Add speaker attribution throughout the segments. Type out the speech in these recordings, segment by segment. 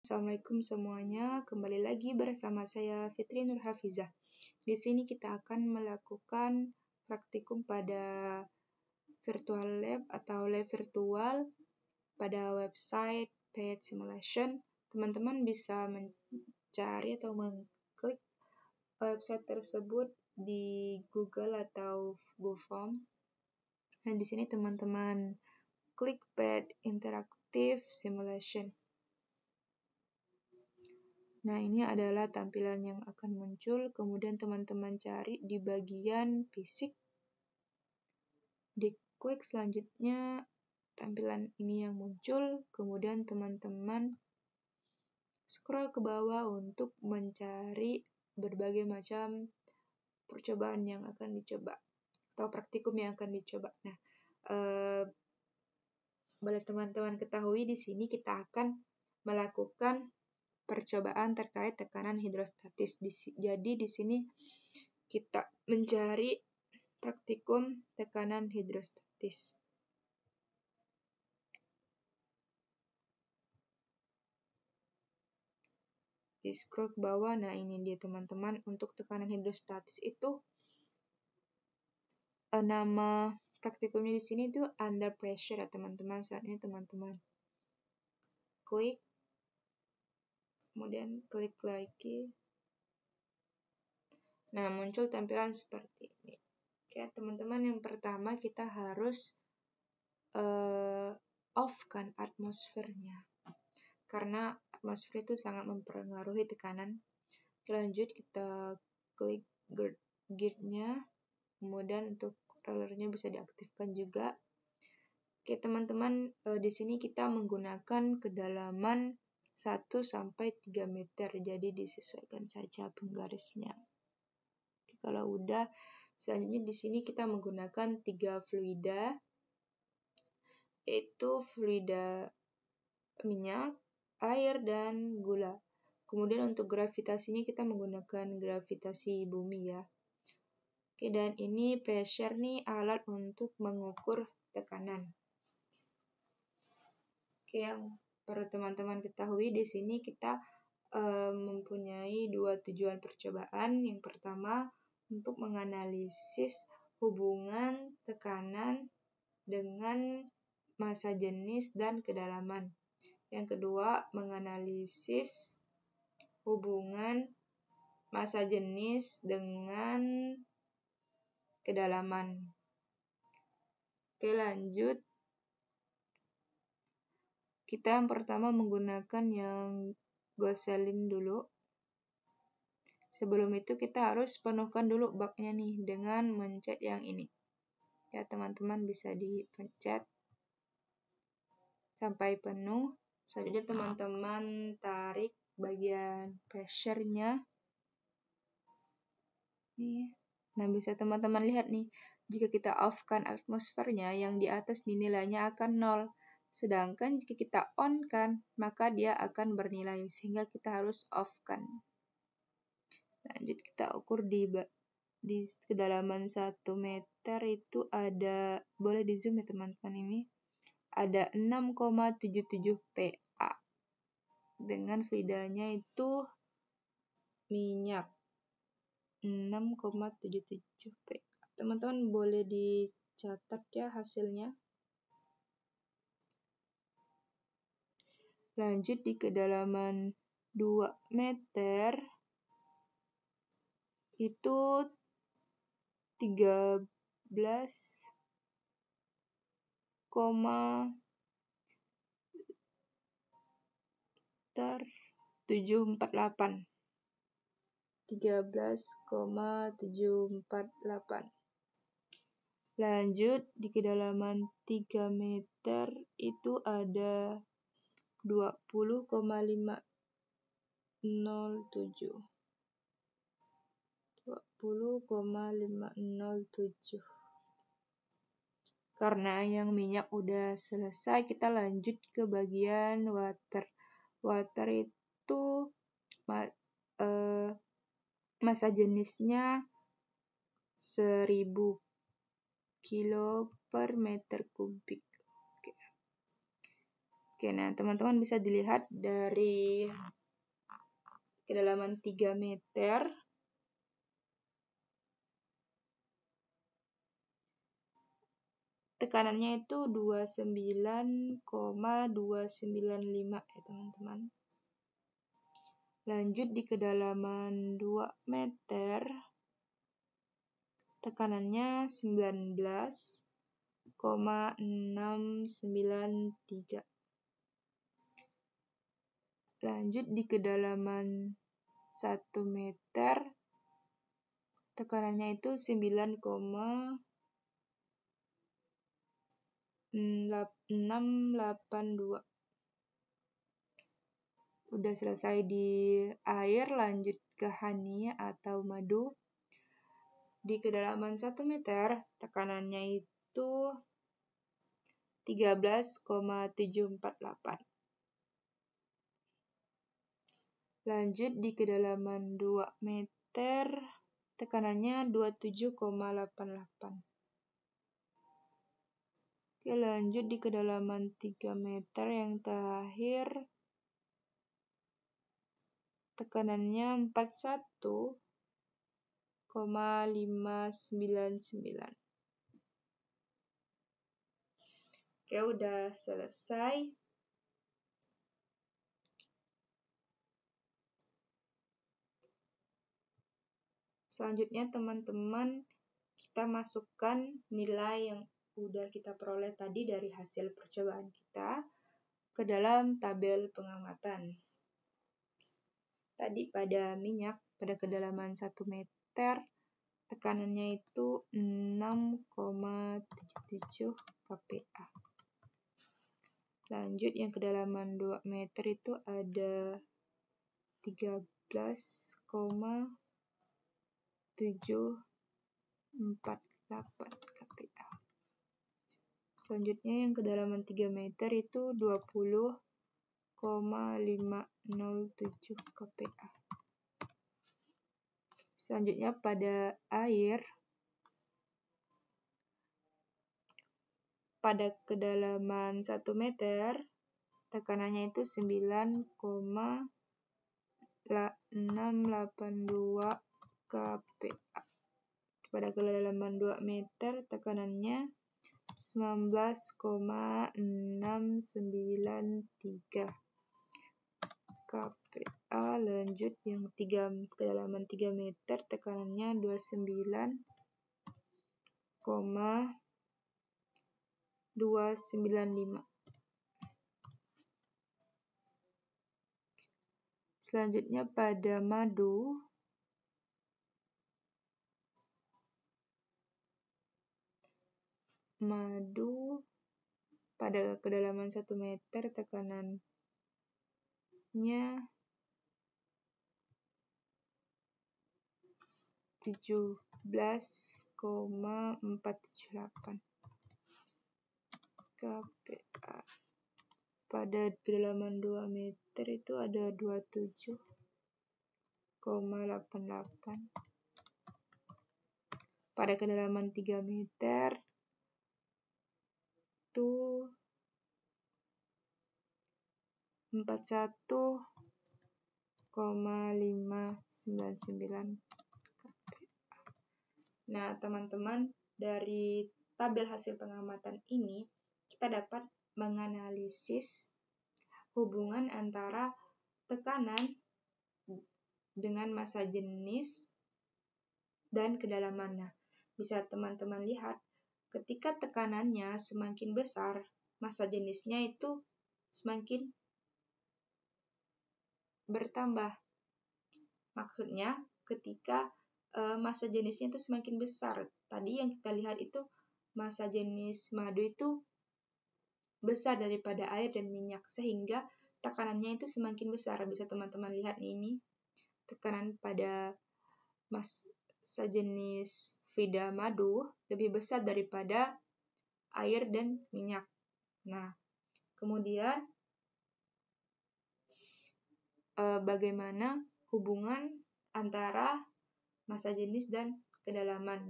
Speaker 1: Assalamualaikum semuanya, kembali lagi bersama saya Fitri Nurhafizah. Di sini kita akan melakukan praktikum pada virtual lab atau lab virtual pada website Paid Simulation. Teman-teman bisa mencari atau mengklik website tersebut di Google atau Google Form. Dan di sini teman-teman klik Paid Interactive Simulation. Nah, ini adalah tampilan yang akan muncul, kemudian teman-teman cari di bagian fisik, diklik selanjutnya tampilan ini yang muncul, kemudian teman-teman scroll ke bawah untuk mencari berbagai macam percobaan yang akan dicoba, atau praktikum yang akan dicoba. Nah, boleh teman-teman ketahui di sini kita akan melakukan percobaan terkait tekanan hidrostatis. Jadi di sini kita mencari praktikum tekanan hidrostatis. Di scroll ke bawah, nah ini dia teman-teman, untuk tekanan hidrostatis itu nama praktikumnya di sini itu under pressure ya teman-teman. Saat ini teman-teman klik, kemudian klik lagi. Nah, muncul tampilan seperti ini. Oke, teman-teman, yang pertama kita harus off-kan atmosfernya. Karena atmosfer itu sangat mempengaruhi tekanan. Lanjut, kita klik gear-nya. Kemudian untuk rollernya bisa diaktifkan juga. Oke, teman-teman, di sini kita menggunakan kedalaman 1-3 meter. Jadi disesuaikan saja penggarisnya. Oke, kalau udah, selanjutnya di sini kita menggunakan 3 fluida, yaitu fluida minyak, air, dan gula. Kemudian untuk gravitasinya kita menggunakan gravitasi bumi ya. Oke, dan ini pressure nih alat untuk mengukur tekanan. Oke, yang perlu teman-teman ketahui di sini kita mempunyai 2 tujuan percobaan. Yang pertama, untuk menganalisis hubungan tekanan dengan massa jenis dan kedalaman. Yang kedua, menganalisis hubungan massa jenis dengan kedalaman. Oke, lanjut. Kita yang pertama menggunakan yang Gaussian dulu. Sebelum itu kita harus penuhkan dulu baknya nih dengan mencet yang ini. Ya, teman-teman bisa dipencet sampai penuh. Selanjutnya teman-teman tarik bagian pressure-nya. Nih. Nah, bisa teman-teman lihat nih, jika kita off-kan atmosfernya, yang di atas nilainya akan 0. Sedangkan jika kita on-kan, maka dia akan bernilai, sehingga kita harus off-kan. Lanjut kita ukur di kedalaman 1 meter itu ada, boleh di zoom ya teman-teman ini, ada 6,77 PA. Dengan fluidanya itu minyak 6,77 PA. Teman-teman boleh dicatat ya hasilnya. Lanjut di kedalaman 2 meter itu 13,748. 13,748. Lanjut di kedalaman 3 meter itu ada 20,507. 20,507. Karena yang minyak udah selesai, kita lanjut ke bagian water. Water itu massa jenisnya 1000 kilo per meter kubik. Oke. Oke, nah teman-teman bisa dilihat dari kedalaman 3 meter. Tekanannya itu 29,295 ya teman-teman. Lanjut di kedalaman 2 meter. Tekanannya 19,693. Lanjut di kedalaman 1 meter. Tekanannya itu 9,682. Udah selesai di air, lanjut ke honey atau madu. Di kedalaman 1 meter, tekanannya itu 13,748. Lanjut di kedalaman 2 meter, tekanannya 27,88. Oke, lanjut di kedalaman 3 meter yang terakhir, tekanannya 41,599. Oke, udah selesai. Selanjutnya teman-teman, kita masukkan nilai yang udah kita peroleh tadi dari hasil percobaan kita ke dalam tabel pengamatan. Tadi pada minyak, pada kedalaman 1 meter, tekanannya itu 6,77 kPa. Lanjut yang kedalaman 2 meter itu ada 13,748 kPa. Selanjutnya yang kedalaman 3 meter itu 20,507 kPa. Selanjutnya pada air, pada kedalaman 1 meter, tekanannya itu 9,682 kPa. Pada kedalaman 2 meter, tekanannya 19,693 kPa. Lanjut yang kedalaman 3 meter, tekanannya 29,295. Selanjutnya pada madu, pada kedalaman 1 meter, tekanannya 17,478 kPa. Pada kedalaman 2 meter itu ada 27,88. Pada kedalaman 3 meter itu 41,599 kPa. Nah, teman-teman, dari tabel hasil pengamatan ini, kita dapat menganalisis hubungan antara tekanan dengan massa jenis dan kedalamannya. Bisa teman-teman lihat, ketika tekanannya semakin besar, massa jenisnya itu semakin bertambah. Maksudnya, ketika massa jenisnya itu semakin besar. Tadi yang kita lihat itu massa jenis madu itu besar daripada air dan minyak, sehingga tekanannya itu semakin besar. Bisa teman-teman lihat ini, tekanan pada massa jenis Vida madu lebih besar daripada air dan minyak. Nah, kemudian bagaimana hubungan antara massa jenis dan kedalaman?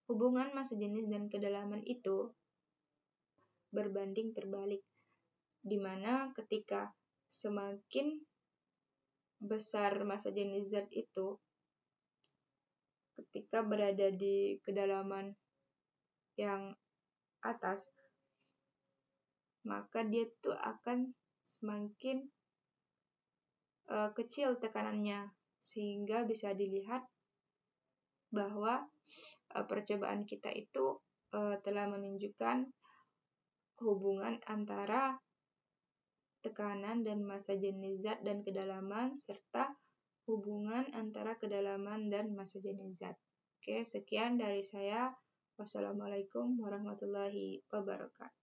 Speaker 1: Hubungan massa jenis dan kedalaman itu berbanding terbalik. dimana ketika semakin besar massa jenis zat itu, ketika berada di kedalaman yang atas, maka dia tuh akan semakin kecil tekanannya, sehingga bisa dilihat bahwa percobaan kita itu telah menunjukkan hubungan antara tekanan dan massa jenis zat dan kedalaman, serta hubungan antara kedalaman dan massa jenis zat. Oke, sekian dari saya. Wassalamualaikum warahmatullahi wabarakatuh.